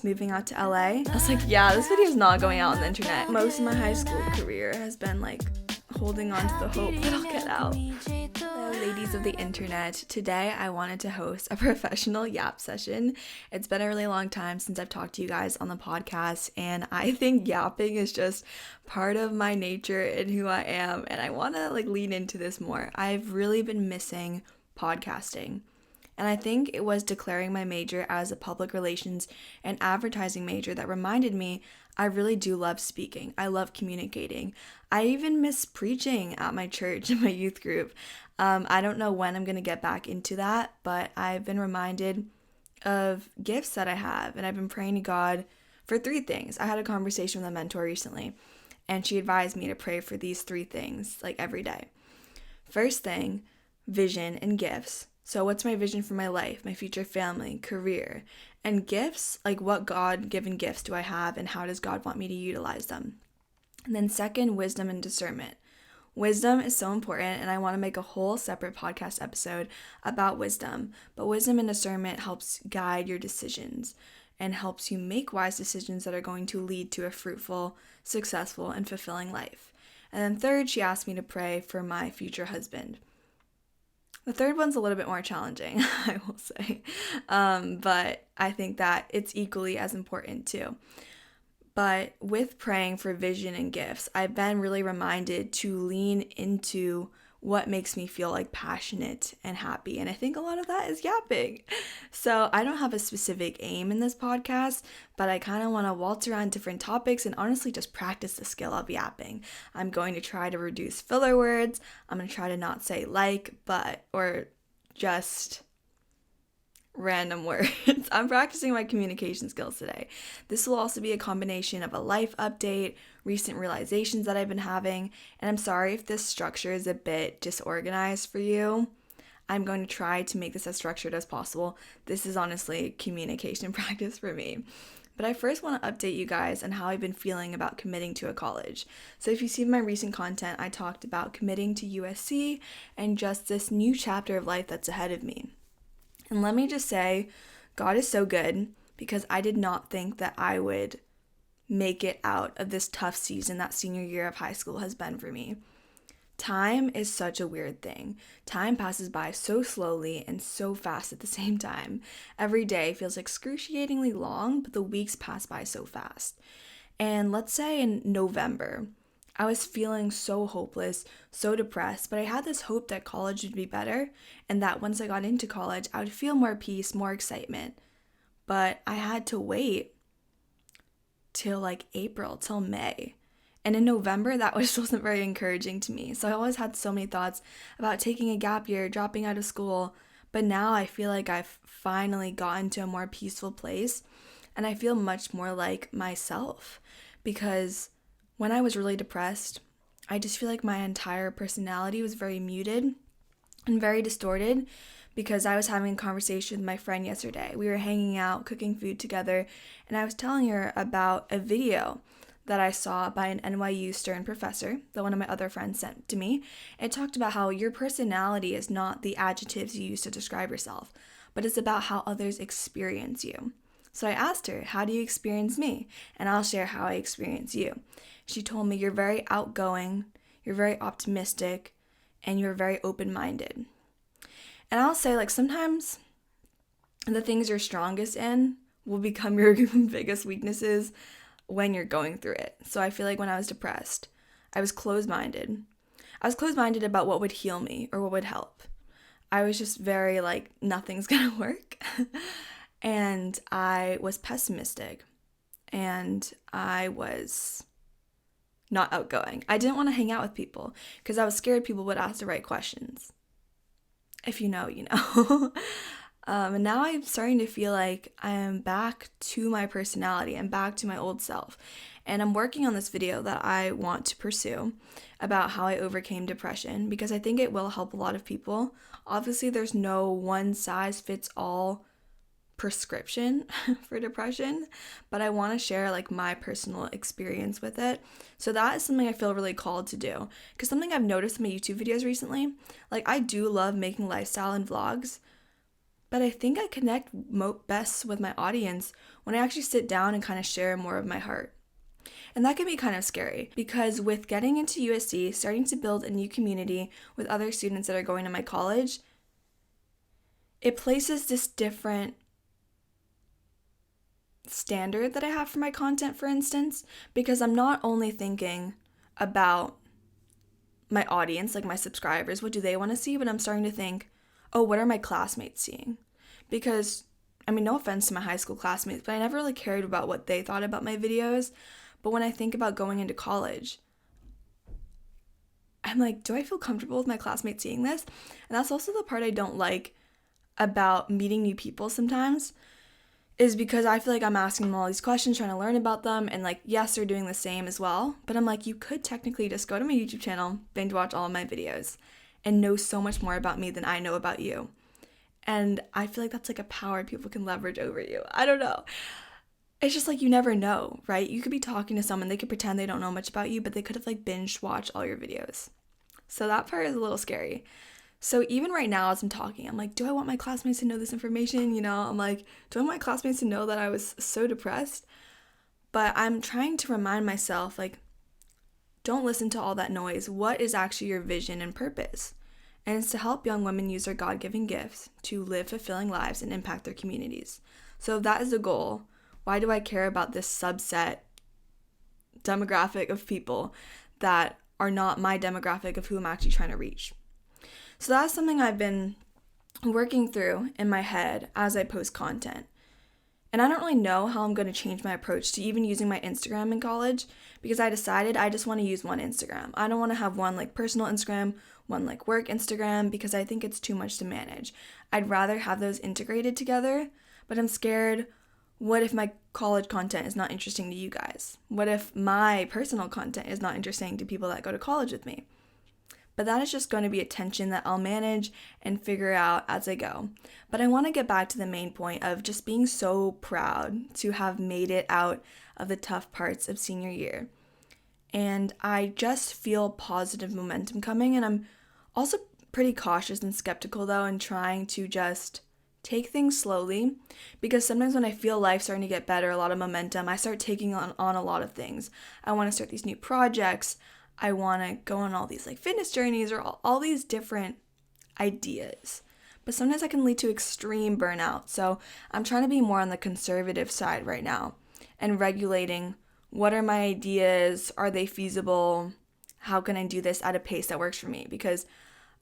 moving out to LA. I was like, yeah, this video is not going out on the internet. Most of my high school career has been like holding on to the hope that I'll get out. Hello, ladies of the internet. Today I wanted to host a professional yap session. It's been a really long time since I've talked to you guys on the podcast, and I think yapping is just part of my nature and who I am, and I want to lean into this more. I've really been missing podcasting. And I think it was declaring my major as a public relations and advertising major that reminded me I really do love speaking. I love communicating. I even miss preaching at my church and my youth group. I don't know when I'm going to get back into that, but I've been reminded of gifts that I have, and I've been praying to God for 3 things. I had a conversation with a mentor recently, and she advised me to pray for these 3 things every day. First thing, vision and gifts. So what's my vision for my life, my future family, career, and gifts? What God-given gifts do I have, and how does God want me to utilize them? And then second, wisdom and discernment. Wisdom is so important, and I want to make a whole separate podcast episode about wisdom. But wisdom and discernment helps guide your decisions and helps you make wise decisions that are going to lead to a fruitful, successful, and fulfilling life. And then third, she asked me to pray for my future husband. The third one's a little bit more challenging, I will say, but I think that it's equally as important too. But with praying for vision and gifts, I've been really reminded to lean into what makes me feel passionate and happy, and I think a lot of that is yapping. So I don't have a specific aim in this podcast, but I kind of want to waltz around different topics and honestly just practice the skill of yapping. I'm going to try to reduce filler words. I'm going to try to not say but, or just random words. I'm practicing my communication skills today. This will also be a combination of a life update, recent realizations that I've been having, and I'm sorry if this structure is a bit disorganized for you. I'm going to try to make this as structured as possible. This is honestly communication practice for me. But I first want to update you guys on how I've been feeling about committing to a college. So if you see my recent content, I talked about committing to USC and just this new chapter of life that's ahead of me. And let me just say, God is so good, because I did not think that I would make it out of this tough season that senior year of high school has been for me. Time is such a weird thing. Time passes by so slowly and so fast at the same time. Every day feels excruciatingly long, but the weeks pass by so fast. And let's say in November, I was feeling so hopeless, so depressed, but I had this hope that college would be better and that once I got into college, I would feel more peace, more excitement. But I had to wait till April, till May. And in November, that wasn't very encouraging to me. So I always had so many thoughts about taking a gap year, dropping out of school. But now I feel like I've finally gotten to a more peaceful place, and I feel much more like myself, because when I was really depressed, I just feel like my entire personality was very muted and very distorted, because I was having a conversation with my friend yesterday. We were hanging out, cooking food together, and I was telling her about a video that I saw by an NYU Stern professor that one of my other friends sent to me. It talked about how your personality is not the adjectives you use to describe yourself, but it's about how others experience you. So I asked her, how do you experience me? And I'll share how I experience you. She told me, you're very outgoing, you're very optimistic, and you're very open-minded. And I'll say, sometimes the things you're strongest in will become your biggest weaknesses when you're going through it. So I feel like when I was depressed, I was closed-minded. I was closed-minded about what would heal me or what would help. I was just very nothing's gonna work. And I was pessimistic, and I was not outgoing. I didn't want to hang out with people because I was scared people would ask the right questions. If you know, you know. And now I'm starting to feel like I am back to my personality and back to my old self. And I'm working on this video that I want to pursue about how I overcame depression, because I think it will help a lot of people. Obviously, there's no one size fits all prescription for depression, but I want to share my personal experience with it. So that is something I feel really called to do, because something I've noticed in my YouTube videos recently, I do love making lifestyle and vlogs, But I think I connect best with my audience when I actually sit down and kind of share more of my heart. And that can be kind of scary because with getting into USC, starting to build a new community with other students that are going to my college, it places this different standard that I have for my content, for instance, because I'm not only thinking about my audience, like my subscribers, what do they want to see, but I'm starting to think, oh, what are my classmates seeing? Because, I mean, no offense to my high school classmates, but I never really cared about what they thought about my videos. But when I think about going into college, I'm like, do I feel comfortable with my classmates seeing this? And that's also the part I don't like about meeting new people sometimes, is because I feel like I'm asking them all these questions, trying to learn about them, and like, yes, they're doing the same as well, but I'm like, you could technically just go to my YouTube channel, binge watch all of my videos, and know so much more about me than I know about you. And I feel like that's like a power people can leverage over you. I don't know. It's just like, you never know, right? You could be talking to someone, they could pretend they don't know much about you, but they could have like binge watched all your videos. So that part is a little scary. So even right now as I'm talking, I'm like, do I want my classmates to know this information? You know, I'm like, do I want my classmates to know that I was so depressed? But I'm trying to remind myself, like, don't listen to all that noise. What is actually your vision and purpose? And it's to help young women use their God-given gifts to live fulfilling lives and impact their communities. So if that is the goal, why do I care about this subset demographic of people that are not my demographic of who I'm actually trying to reach? So that's something I've been working through in my head as I post content. And I don't really know how I'm going to change my approach to even using my Instagram in college, because I decided I just want to use one Instagram. I don't want to have one like personal Instagram, one like work Instagram, because I think it's too much to manage. I'd rather have those integrated together, but I'm scared, what if my college content is not interesting to you guys? What if my personal content is not interesting to people that go to college with me? But that is just going to be a tension that I'll manage and figure out as I go. But I want to get back to the main point of just being so proud to have made it out of the tough parts of senior year. And I just feel positive momentum coming, and I'm also pretty cautious and skeptical though, and trying to just take things slowly, because sometimes when I feel life starting to get better, a lot of momentum, I start taking on a lot of things. I want to start these new projects. I want to go on all these like fitness journeys or all these different ideas. But sometimes that can lead to extreme burnout. So I'm trying to be more on the conservative side right now and regulating, what are my ideas? Are they feasible? How can I do this at a pace that works for me? Because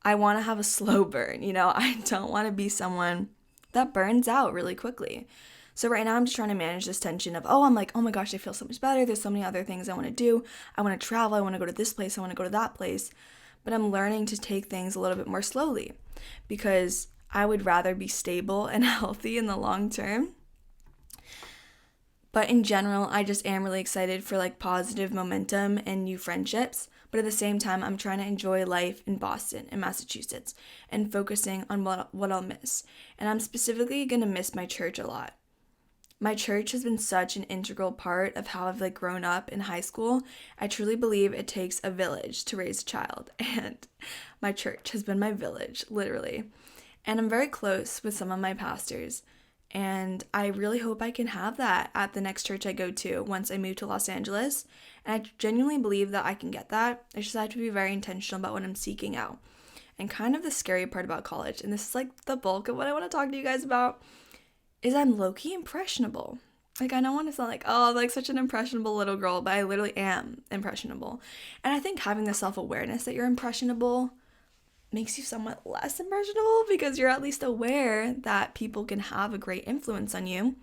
I want to have a slow burn, you know? I don't want to be someone that burns out really quickly. So right now I'm just trying to manage this tension of, I'm like, oh my gosh, I feel so much better. There's so many other things I want to do. I want to travel. I want to go to this place. I want to go to that place. But I'm learning to take things a little bit more slowly, because I would rather be stable and healthy in the long term. But in general, I just am really excited for like positive momentum and new friendships. But at the same time, I'm trying to enjoy life in Boston and Massachusetts and focusing on what I'll miss. And I'm specifically going to miss my church a lot. My church has been such an integral part of how I've like grown up in high school. I truly believe it takes a village to raise a child, and my church has been my village, literally. And I'm very close with some of my pastors, and I really hope I can have that at the next church I go to once I move to Los Angeles. And I genuinely believe that I can get that. I just have to be very intentional about what I'm seeking out. And kind of the scary part about college, and this is like the bulk of what I want to talk to you guys about, is I'm low-key impressionable. Like, I don't want to sound like, I'm like such an impressionable little girl, but I literally am impressionable. And I think having the self-awareness that you're impressionable makes you somewhat less impressionable, because you're at least aware that people can have a great influence on you.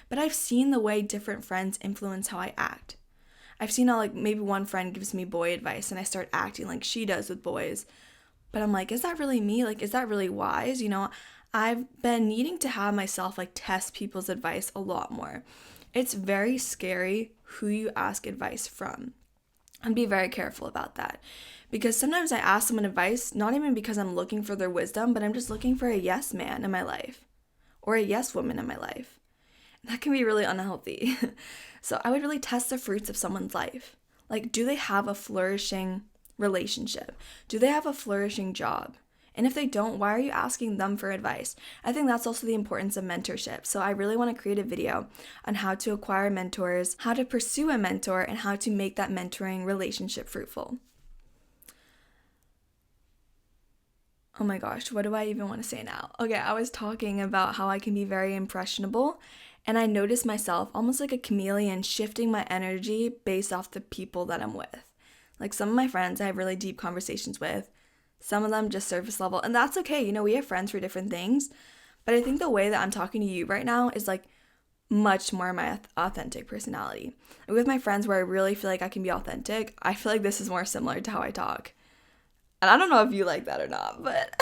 But I've seen the way different friends influence how I act. I've seen how like maybe one friend gives me boy advice and I start acting like she does with boys. But I'm like, is that really me? Like, is that really wise? You know, I've been needing to have myself like test people's advice a lot more. It's very scary who you ask advice from. And be very careful about that. Because sometimes I ask someone advice, not even because I'm looking for their wisdom, but I'm just looking for a yes man in my life. Or a yes woman in my life. And that can be really unhealthy. So I would really test the fruits of someone's life. Like, do they have a flourishing relationship? Do they have a flourishing job? And if they don't, why are you asking them for advice? I think that's also the importance of mentorship. So I really want to create a video on how to acquire mentors, how to pursue a mentor, and how to make that mentoring relationship fruitful. Oh my gosh, what do I even want to say now? Okay, I was talking about how I can be very impressionable, and I noticed myself almost like a chameleon shifting my energy based off the people that I'm with. Like some of my friends I have really deep conversations with, some of them just surface level, and that's okay. You know, we have friends for different things, but I think the way that I'm talking to you right now is like much more my authentic personality. And with my friends where I really feel like I can be authentic, I feel like this is more similar to how I talk. And I don't know if you like that or not, but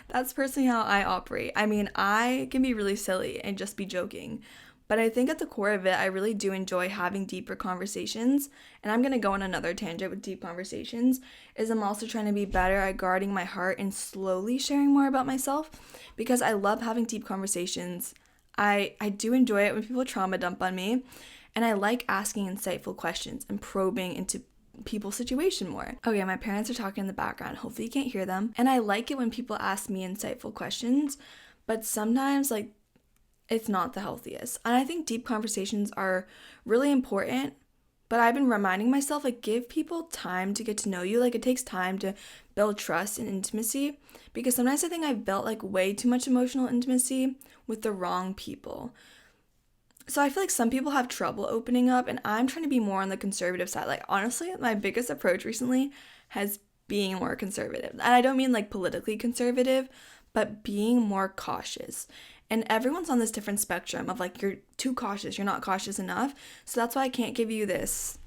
that's personally how I operate. I mean, I can be really silly and just be joking, but I think at the core of it, I really do enjoy having deeper conversations. And I'm going to go on another tangent with deep conversations, is I'm also trying to be better at guarding my heart and slowly sharing more about myself, because I love having deep conversations. I do enjoy it when people trauma dump on me, and I like asking insightful questions and probing into people's situation more. Okay, my parents are talking in the background. Hopefully you can't hear them. And I like it when people ask me insightful questions, but sometimes like it's not the healthiest. And I think deep conversations are really important, but I've been reminding myself, like, give people time to get to know you. Like, it takes time to build trust and intimacy, because sometimes I think I've built like way too much emotional intimacy with the wrong people. So I feel like some people have trouble opening up, and I'm trying to be more on the conservative side. Like, honestly, my biggest approach recently has being more conservative. And I don't mean like politically conservative, but being more cautious. And everyone's on this different spectrum of like, you're too cautious, you're not cautious enough. So that's why I can't give you this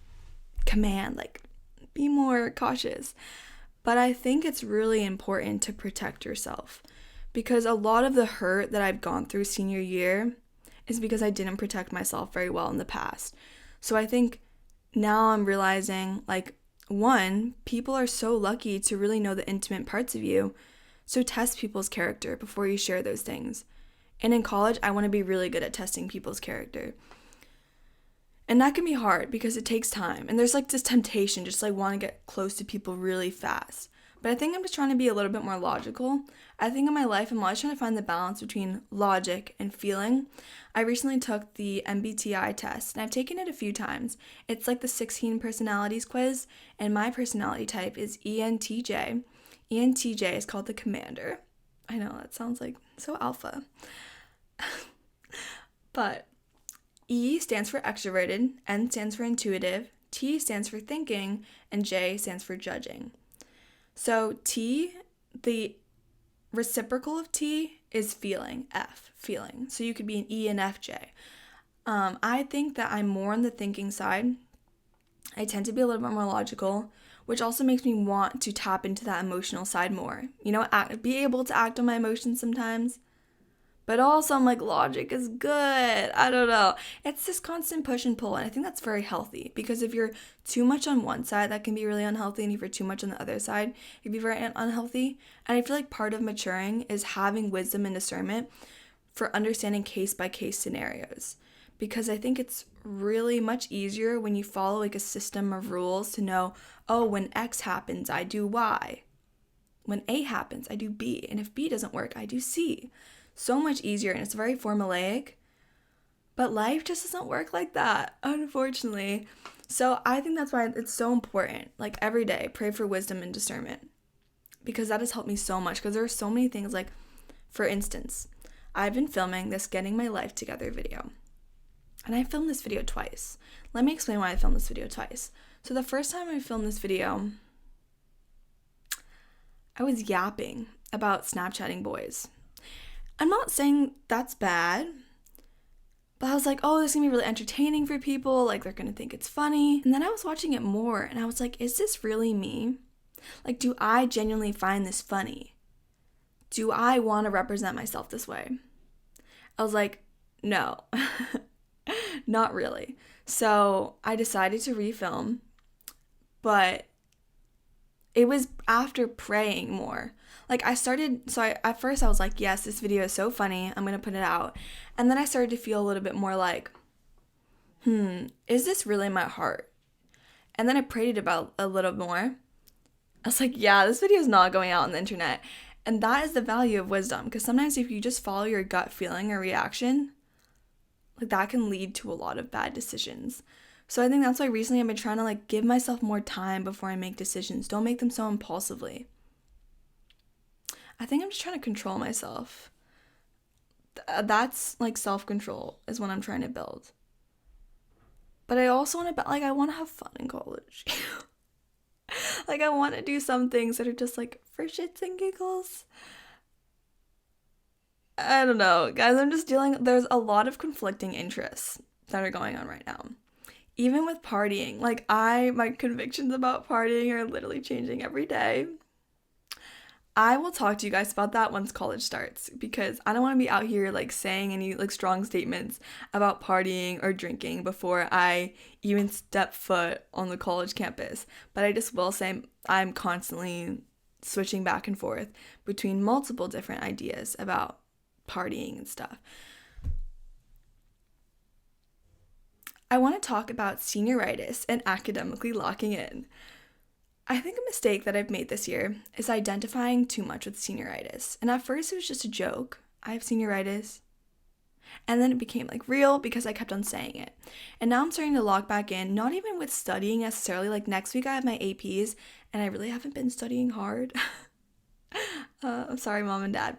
command, like, be more cautious. But I think it's really important to protect yourself, because a lot of the hurt that I've gone through senior year is because I didn't protect myself very well in the past. So I think now I'm realizing, like, one, people are so lucky to really know the intimate parts of you. So test people's character before you share those things. And in college, I want to be really good at testing people's character. And that can be hard because it takes time. And there's like this temptation just like want to get close to people really fast. But I think I'm just trying to be a little bit more logical. I think in my life, I'm always trying to find the balance between logic and feeling. I recently took the MBTI test, and I've taken it a few times. It's like the 16 personalities quiz, and my personality type is ENTJ. ENTJ is called the commander. I know, that sounds like so alpha. But E stands for extroverted, N stands for intuitive, T stands for thinking, and J stands for judging. So T, the reciprocal of T is feeling, F, feeling. So you could be an ENFJ. I think that I'm more on the thinking side. I tend to be a little bit more logical, which also makes me want to tap into that emotional side more. You know, be able to act on my emotions sometimes. But also, I'm like, logic is good. I don't know. It's this constant push and pull, and I think that's very healthy, because if you're too much on one side, that can be really unhealthy, and if you're too much on the other side, it can be very unhealthy. And I feel like part of maturing is having wisdom and discernment for understanding case-by-case scenarios, because I think it's really much easier when you follow like a system of rules to know, oh, when X happens, I do Y. When A happens, I do B. And if B doesn't work, I do C. So much easier, and it's very formulaic, but life just doesn't work like that, unfortunately. So I think that's why it's so important, like every day, pray for wisdom and discernment, because that has helped me so much, because there are so many things, like, for instance, I've been filming this Getting My Life Together video, and I filmed this video twice. Let me explain why I filmed this video twice. So the first time I filmed this video, I was yapping about Snapchatting boys. I'm not saying that's bad, but I was like, oh, this is gonna be really entertaining for people, like they're gonna think it's funny. And then I was watching it more, and I was like, is this really me? Like, do I genuinely find this funny? Do I want to represent myself this way? I was like, no, not really. So I decided to refilm, but it was after praying more. Like, at first I was like, yes, this video is so funny, I'm gonna put it out. And then I started to feel a little bit more like, is this really my heart? And then I prayed about a little more. I was like, yeah, this video is not going out on the internet. And that is the value of wisdom, because sometimes if you just follow your gut feeling or reaction, like that can lead to a lot of bad decisions. So I think that's why recently I've been trying to like give myself more time before I make decisions. Don't make them so impulsively. I think I'm just trying to control myself. That's like self-control is what I'm trying to build. But I also want to, like, I want to have fun in college. Like, I want to do some things that are just like for shits and giggles. I don't know, guys, there's a lot of conflicting interests that are going on right now. Even with partying, like, my convictions about partying are literally changing every day. I will talk to you guys about that once college starts, because I don't want to be out here like saying any like strong statements about partying or drinking before I even step foot on the college campus. But I just will say I'm constantly switching back and forth between multiple different ideas about partying and stuff. I want to talk about senioritis and academically locking in. I think a mistake that I've made this year is identifying too much with senioritis. And at first it was just a joke. I have senioritis. And then it became like real because I kept on saying it. And now I'm starting to lock back in, not even with studying necessarily. Like next week I have my APs and I really haven't been studying hard. I'm sorry, mom and dad.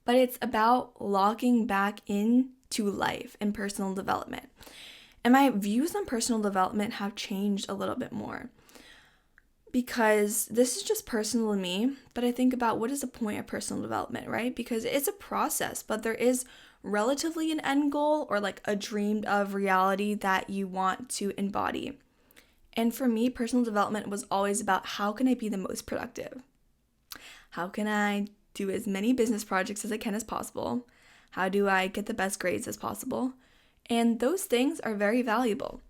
But it's about locking back into life and personal development. And my views on personal development have changed a little bit more. Because this is just personal to me, but I think about what is the point of personal development, right? Because it's a process, but there is relatively an end goal or like a dreamed of reality that you want to embody. And for me, personal development was always about how can I be the most productive? How can I do as many business projects as I can as possible? How do I get the best grades as possible? And those things are very valuable.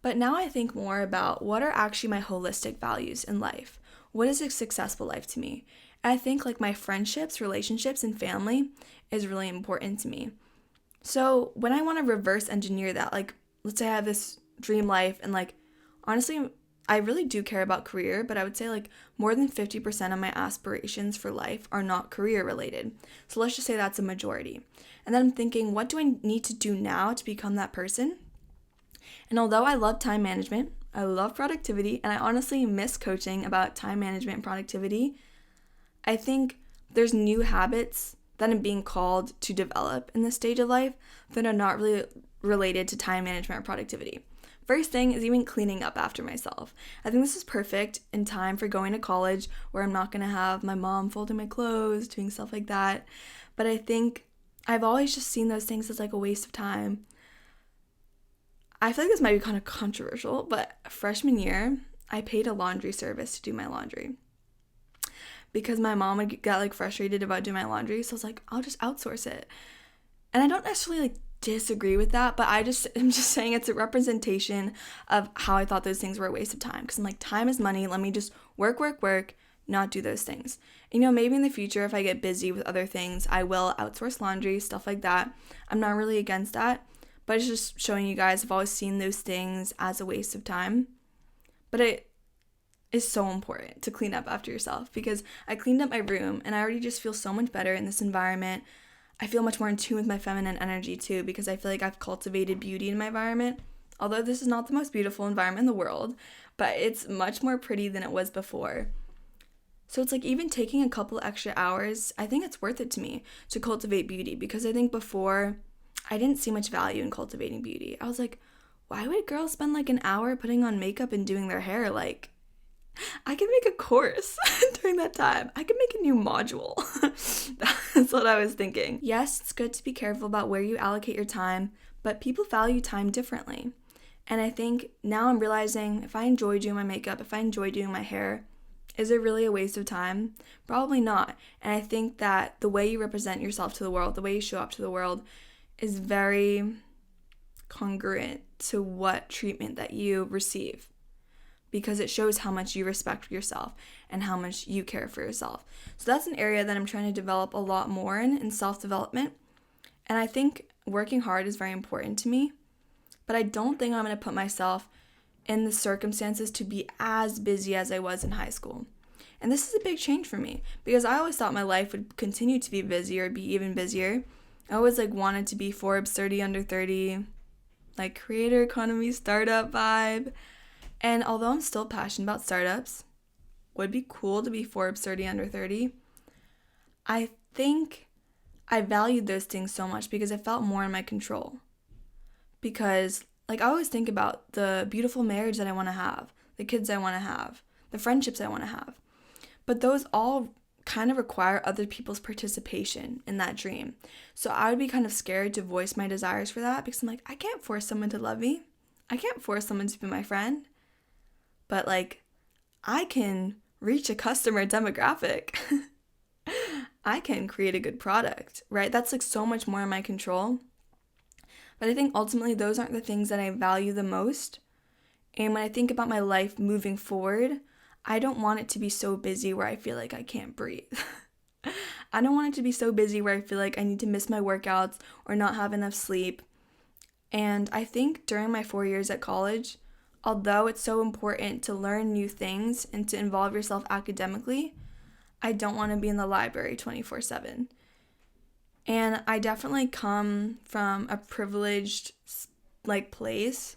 But now I think more about what are actually my holistic values in life. What is a successful life to me? And I think like my friendships, relationships, and family is really important to me. So when I want to reverse engineer that, like let's say I have this dream life and like honestly, I really do care about career, but I would say like more than 50% of my aspirations for life are not career related. So let's just say that's a majority. And then I'm thinking, what do I need to do now to become that person? And although I love time management, I love productivity, and I honestly miss coaching about time management and productivity, I think there's new habits that I'm being called to develop in this stage of life that are not really related to time management or productivity. First thing is even cleaning up after myself. I think this is perfect in time for going to college where I'm not going to have my mom folding my clothes, doing stuff like that. But I think I've always just seen those things as like a waste of time. I feel like this might be kind of controversial, but freshman year, I paid a laundry service to do my laundry because my mom would get like frustrated about doing my laundry. So I was like, I'll just outsource it. And I don't necessarily like disagree with that, but I'm just saying it's a representation of how I thought those things were a waste of time. Because I'm like, time is money. Let me just work, not do those things. You know, maybe in the future, if I get busy with other things, I will outsource laundry, stuff like that. I'm not really against that. But it's just showing you guys, I've always seen those things as a waste of time. But it is so important to clean up after yourself because I cleaned up my room and I already just feel so much better in this environment. I feel much more in tune with my feminine energy too because I feel like I've cultivated beauty in my environment. Although this is not the most beautiful environment in the world, but it's much more pretty than it was before. So it's like even taking a couple extra hours, I think it's worth it to me to cultivate beauty because I think before I didn't see much value in cultivating beauty. I was like, why would girls spend like an hour putting on makeup and doing their hair? Like, I could make a course during that time. I could make a new module. That's what I was thinking. Yes, it's good to be careful about where you allocate your time, but people value time differently. And I think now I'm realizing if I enjoy doing my makeup, if I enjoy doing my hair, is it really a waste of time? Probably not. And I think that the way you represent yourself to the world, the way you show up to the world, is very congruent to what treatment that you receive because it shows how much you respect yourself and how much you care for yourself. So that's an area that I'm trying to develop a lot more in self-development. And I think working hard is very important to me, but I don't think I'm going to put myself in the circumstances to be as busy as I was in high school. And this is a big change for me because I always thought my life would continue to be busy or be even busier. I always wanted to be Forbes 30 under 30, creator economy startup vibe. And although I'm still passionate about startups, would be cool to be Forbes 30 under 30. I think I valued those things so much because it felt more in my control. Because I always think about the beautiful marriage that I want to have, the kids I want to have, the friendships I want to have. But those all kind of require other people's participation in that dream. So I would be kind of scared to voice my desires for that because I'm I can't force someone to love me. I can't force someone to be my friend. But I can reach a customer demographic. I can create a good product, right? That's so much more in my control. But I think ultimately those aren't the things that I value the most. And when I think about my life moving forward, I don't want it to be so busy where I feel I can't breathe. I don't want it to be so busy where I feel I need to miss my workouts or not have enough sleep. And I think during my 4 years at college, although it's so important to learn new things and to involve yourself academically, I don't want to be in the library 24/7. And I definitely come from a privileged place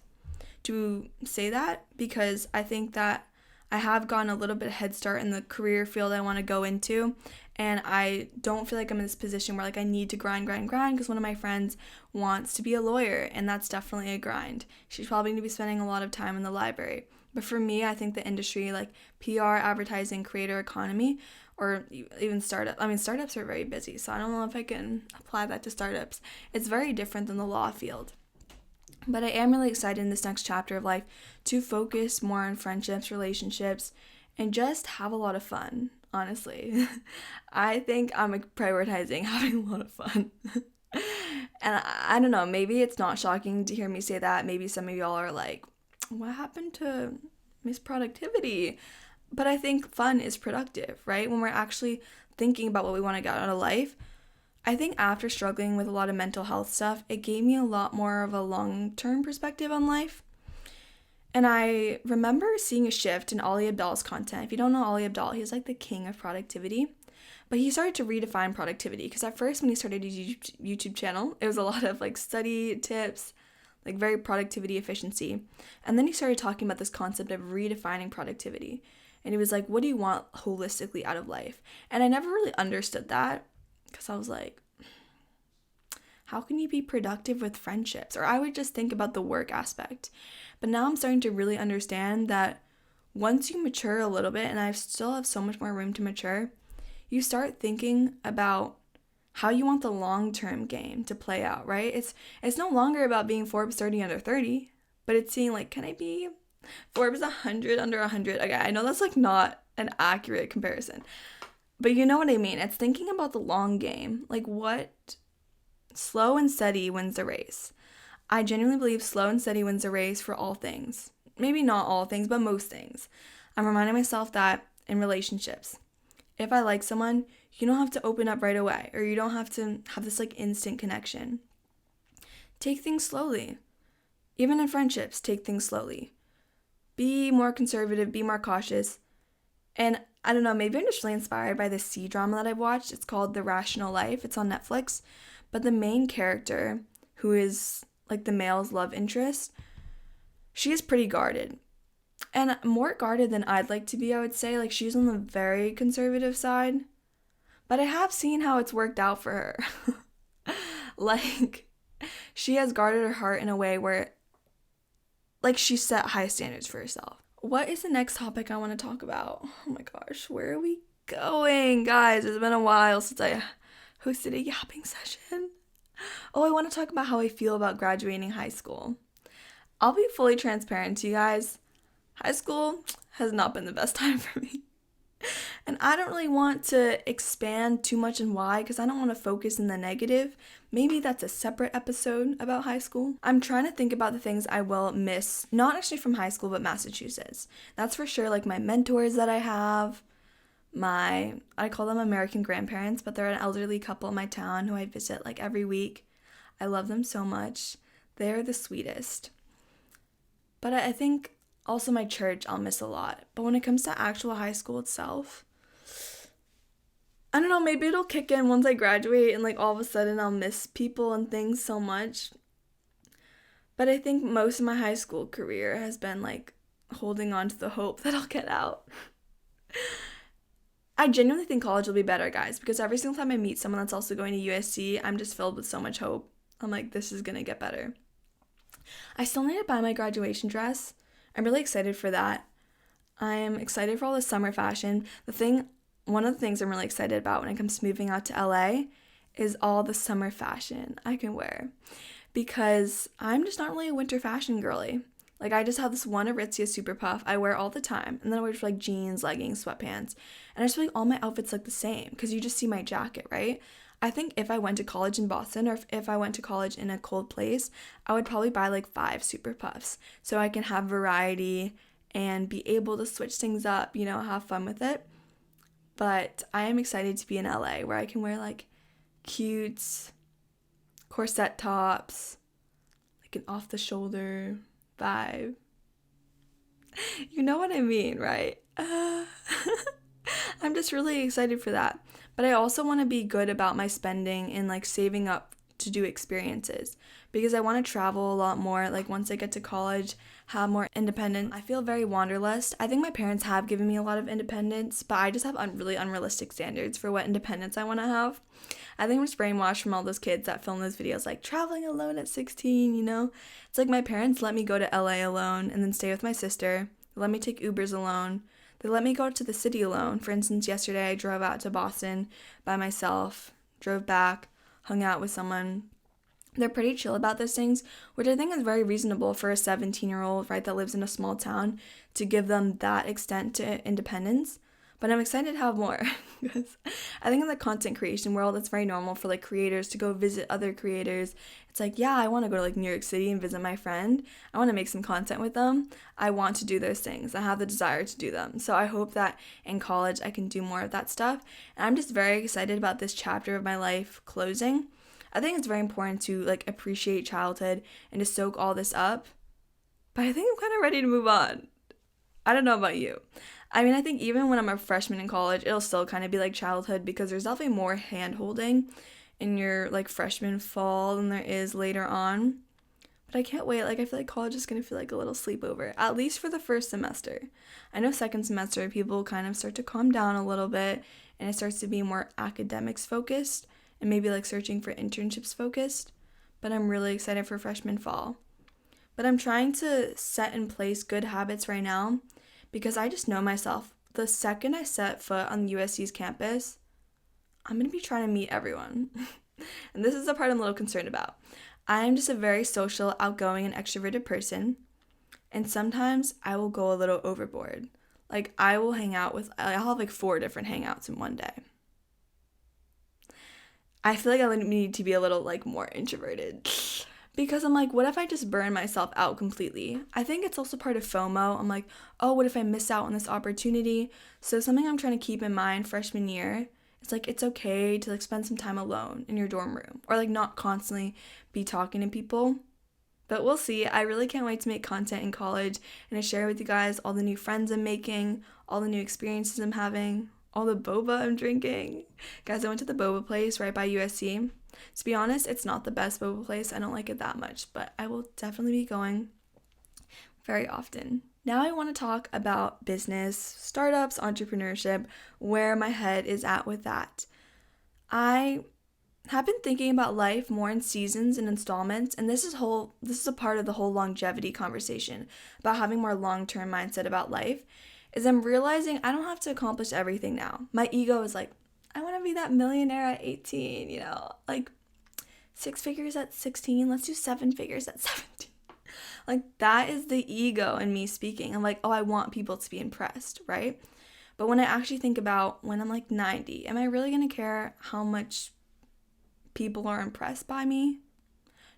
to say that because I think that I have gotten a little bit head start in the career field I want to go into, and I don't feel I'm in this position where I need to grind because one of my friends wants to be a lawyer, and that's definitely a grind. She's probably going to be spending a lot of time in the library. But for me, I think the industry PR, advertising, creator economy, or even startups are very busy, so I don't know if I can apply that to startups. It's very different than the law field. But I am really excited in this next chapter of life to focus more on friendships, relationships, and just have a lot of fun, honestly. I think I'm prioritizing having a lot of fun. And I don't know, maybe it's not shocking to hear me say that. Maybe some of y'all are what happened to Miss Productivity? But I think fun is productive, right? When we're actually thinking about what we want to get out of life. I think after struggling with a lot of mental health stuff, it gave me a lot more of a long-term perspective on life. And I remember seeing a shift in Ali Abdaal's content. If you don't know Ali Abdaal, he's the king of productivity. But he started to redefine productivity because at first when he started his YouTube channel, it was a lot of study tips, very productivity efficiency. And then he started talking about this concept of redefining productivity. And he was what do you want holistically out of life? And I never really understood that because I was how can you be productive with friendships? Or I would just think about the work aspect. But now I'm starting to really understand that once you mature a little bit, and I still have so much more room to mature, you start thinking about how you want the long-term game to play out, right? It's no longer about being Forbes 30 under 30, but it's seeing can I be Forbes 100 under 100? Okay, I know that's not an accurate comparison, but you know what I mean. It's thinking about the long game. What slow and steady wins the race. I genuinely believe slow and steady wins the race for all things. Maybe not all things, but most things. I'm reminding myself that in relationships, if I like someone, you don't have to open up right away, or you don't have to have this instant connection. Take things slowly. Even in friendships, take things slowly. Be more conservative, be more cautious. And I don't know, maybe I'm just really inspired by this C-drama that I've watched. It's called The Rational Life. It's on Netflix. But the main character, who is the male's love interest, she is pretty guarded. And more guarded than I'd like to be, I would say. She's on the very conservative side. But I have seen how it's worked out for her. She has guarded her heart in a way where she set high standards for herself. What is the next topic I want to talk about? Oh my gosh, where are we going? Guys, it's been a while since I hosted a yapping session. Oh, I want to talk about how I feel about graduating high school. I'll be fully transparent to you guys. High school has not been the best time for me. And I don't really want to expand too much on why, because I don't want to focus in the negative. Maybe that's a separate episode about high school. I'm trying to think about the things I will miss, not actually from high school, but Massachusetts. That's for sure, my mentors that I have, I call them American grandparents, but they're an elderly couple in my town who I visit every week. I love them so much. They're the sweetest. But I think also my church I'll miss a lot. But when it comes to actual high school itself, I don't know, maybe it'll kick in once I graduate and like all of a sudden I'll miss people and things so much. But I think most of my high school career has been like holding on to the hope that I'll get out. I genuinely think college will be better, guys, because every single time I meet someone that's also going to USC, I'm just filled with so much hope. I'm like, this is gonna get better. I still need to buy my graduation dress. I'm really excited for that. I'm excited for all the summer fashion. One of the things I'm really excited about when it comes to moving out to LA is all the summer fashion I can wear. Because I'm just not really a winter fashion girly. Like, I just have this one Aritzia Super Puff I wear all the time, and then I wear for like jeans, leggings, sweatpants, and I just feel like all my outfits look the same because you just see my jacket, right? I think if I went to college in Boston or if I went to college in a cold place, I would probably buy like 5 Super Puffs so I can have variety and be able to switch things up, have fun with it. But I am excited to be in LA where I can wear like cute corset tops, like an off-the-shoulder vibe. You know what I mean, right? I'm just really excited for that. But I also want to be good about my spending and like saving up to do experiences because I want to travel a lot more. Like once I get to college, have more independence. I feel very wanderlust. I think my parents have given me a lot of independence, but I just have really unrealistic standards for what independence I want to have. I think I'm just brainwashed from all those kids that film those videos like traveling alone at 16, It's like my parents let me go to LA alone and then stay with my sister. They let me take Ubers alone. They let me go to the city alone. For instance, yesterday I drove out to Boston by myself, drove back, hung out with someone. They're pretty chill about those things, which I think is very reasonable for a 17-year-old, right, that lives in a small town to give them that extent to independence. But I'm excited to have more because I think in the content creation world, it's very normal for like creators to go visit other creators. It's like, yeah, I want to go to like New York City and visit my friend. I want to make some content with them. I want to do those things. I have the desire to do them. So I hope that in college I can do more of that stuff. And I'm just very excited about this chapter of my life closing. I think it's very important to like appreciate childhood and to soak all this up. But I think I'm kind of ready to move on. I don't know about you. I mean, I think even when I'm a freshman in college, it'll still kind of be like childhood because there's definitely more hand-holding in your like freshman fall than there is later on. But I can't wait. Like, I feel like college is going to feel like a little sleepover, at least for the first semester. I know second semester people kind of start to calm down a little bit and it starts to be more academics focused and maybe like searching for internships focused. But I'm really excited for freshman fall. But I'm trying to set in place good habits right now because I just know myself. The second I set foot on USC's campus, I'm going to be trying to meet everyone. And this is the part I'm a little concerned about. I'm just a very social, outgoing, and extroverted person. And sometimes I will go a little overboard. Like, I'll have like 4 different hangouts in one day. I feel like I need to be a little like more introverted. Because I'm like, what if I just burn myself out completely? I think it's also part of FOMO. I'm like, oh, what if I miss out on this opportunity? So something I'm trying to keep in mind freshman year, it's like, it's okay to like spend some time alone in your dorm room or like not constantly be talking to people. But we'll see. I really can't wait to make content in college and to share with you guys all the new friends I'm making, all the new experiences I'm having, all the boba I'm drinking. Guys, I went to the boba place right by USC. To be honest, it's not the best boba place. I don't like it that much, but I will definitely be going very often. Now I want to talk about business, startups, entrepreneurship, where my head is at with that. I have been thinking about life more in seasons and installments, and this is a part of the whole longevity conversation about having more long-term mindset about life, is I'm realizing I don't have to accomplish everything now. My ego is like, I want to be that millionaire at 18, like 6 figures at 16, let's do 7 figures at 17. Like, that is the ego in me speaking. I'm like, oh, I want people to be impressed, right? But when I actually think about when I'm like 90, am I really going to care how much people are impressed by me?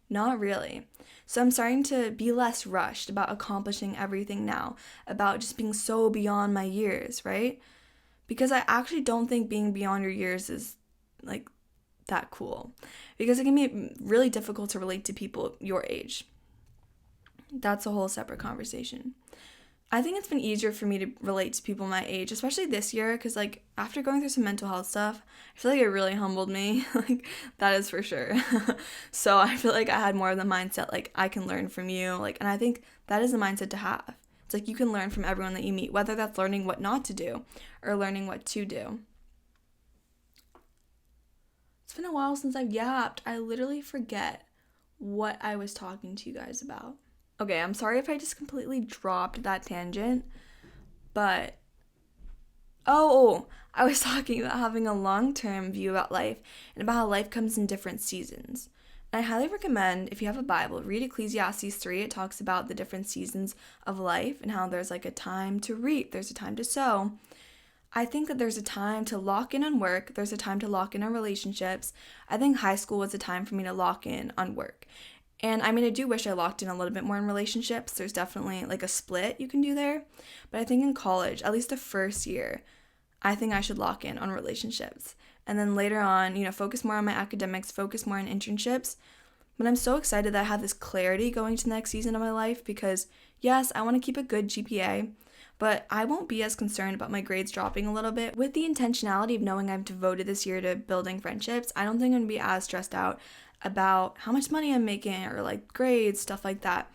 Not really. So I'm starting to be less rushed about accomplishing everything now, about just being so beyond my years, right? Because I actually don't think being beyond your years is like that cool. Because it can be really difficult to relate to people your age. That's a whole separate conversation. I think it's been easier for me to relate to people my age, especially this year, because, like, after going through some mental health stuff, I feel like it really humbled me. Like, that is for sure. So I feel like I had more of the mindset, like, I can learn from you. Like, and I think that is the mindset to have. It's like you can learn from everyone that you meet, whether that's learning what not to do or learning what to do. It's been a while since I've yapped. I literally forget what I was talking to you guys about. Okay, I'm sorry if I just completely dropped that tangent, but I was talking about having a long-term view about life and about how life comes in different seasons. And I highly recommend, if you have a Bible, read Ecclesiastes 3. It talks about the different seasons of life and how there's like a time to reap, there's a time to sow. I think that there's a time to lock in on work, there's a time to lock in on relationships. I think high school was a time for me to lock in on work. And I mean, I do wish I locked in a little bit more in relationships. There's definitely like a split you can do there. But I think in college, at least the first year, I think I should lock in on relationships. And then later on, focus more on my academics, focus more on internships. But I'm so excited that I have this clarity going to the next season of my life because, yes, I want to keep a good GPA, but I won't be as concerned about my grades dropping a little bit. With the intentionality of knowing I've devoted this year to building friendships, I don't think I'm going to be as stressed out about how much money I'm making or like grades, stuff like that.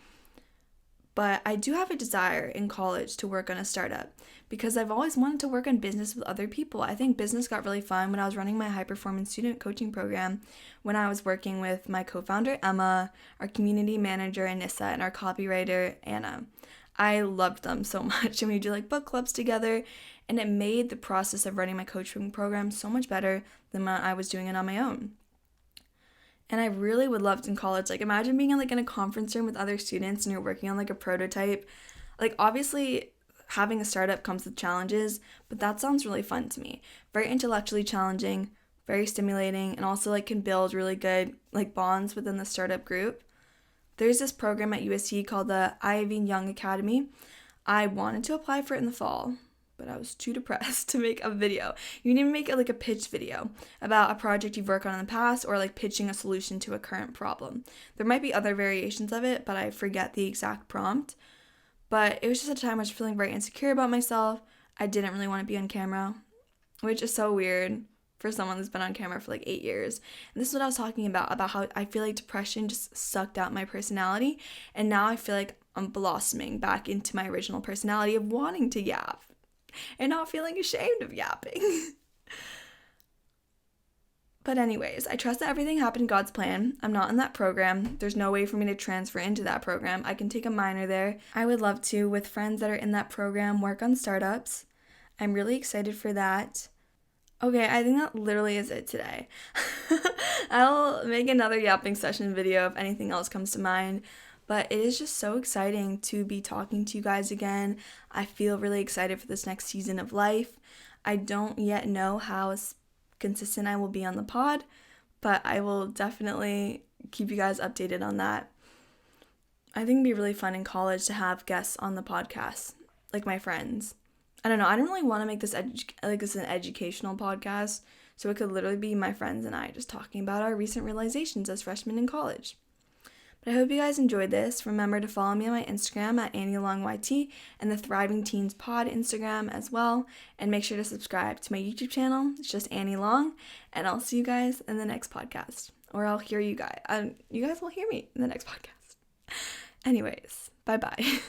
But I do have a desire in college to work on a startup because I've always wanted to work on business with other people. I think business got really fun when I was running my high-performance student coaching program, when I was working with my co-founder, Emma, our community manager, Anissa, and our copywriter, Anna. I loved them so much, and we do like book clubs together, and it made the process of running my coaching program so much better than when I was doing it on my own. And I really would love to in college, like imagine being in a conference room with other students and you're working on like a prototype. Like obviously having a startup comes with challenges, but that sounds really fun to me. Very intellectually challenging, very stimulating, and also like can build really good like bonds within the startup group. There's this program at USC called the Ivy Young Academy. I wanted to apply for it in the fall, but I was too depressed to make a video. You need to make a pitch video about a project you've worked on in the past or like pitching a solution to a current problem. There might be other variations of it, but I forget the exact prompt. But it was just a time I was feeling very insecure about myself. I didn't really want to be on camera, which is so weird for someone who's been on camera for like 8 years. And this is what I was talking about how I feel like depression just sucked out my personality. And now I feel like I'm blossoming back into my original personality of wanting to yap and not feeling ashamed of yapping. But anyways, I trust that everything happened in God's plan. I'm not in that program. There's no way for me to transfer into that program. I can take a minor there. I would love to, with friends that are in that program, work on startups. I'm really excited for that. Okay, I think that literally is it today. I'll make another yapping session video if anything else comes to mind. But it is just so exciting to be talking to you guys again. I feel really excited for this next season of life. I don't yet know how consistent I will be on the pod, but I will definitely keep you guys updated on that. I think it'd be really fun in college to have guests on the podcast, like my friends. I don't know, I don't really want to make this this an educational podcast, so it could literally be my friends and I just talking about our recent realizations as freshmen in college. But I hope you guys enjoyed this. Remember to follow me on my Instagram at AnnieLongYT and the Thriving Teens Pod Instagram as well. And make sure to subscribe to my YouTube channel. It's just Annie Long. And I'll see you guys in the next podcast. Or I'll hear you guys. You guys will hear me in the next podcast. Anyways, bye-bye.